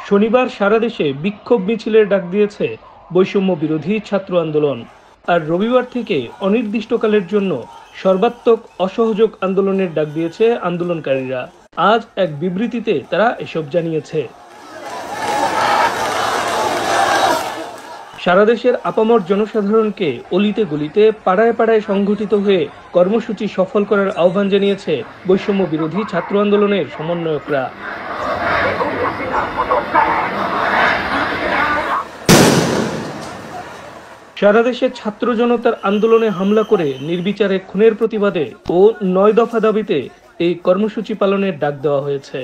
শনিবার সারা দেশে বিক্ষোভ মিছিলের ডাক দিয়েছে বৈষম্য বিরোধী ছাত্র আন্দোলন। আর রবিবার থেকে অনির্দিষ্টকালের জন্য সর্বাত্মক অসহযোগ আন্দোলনের ডাক দিয়েছে আন্দোলনকারীরা। আজ এক বিবৃতিতে তারা এসব জানিয়েছে। সারা দেশের আপামর জনসাধারণকে অলিতে গলিতে পাড়ায় পাড়ায় সংগঠিত হয়ে কর্মসূচি সফল করার আহ্বান জানিয়েছে বৈষম্য বিরোধী ছাত্র আন্দোলনের সমন্বয়করা। সারা দেশে ছাত্র জনতার আন্দোলনে হামলা করে নির্বিচারে খুনের প্রতিবাদে ও ৯ দফা দাবিতে এই কর্মসূচি পালনের ডাক দেওয়া হয়েছে।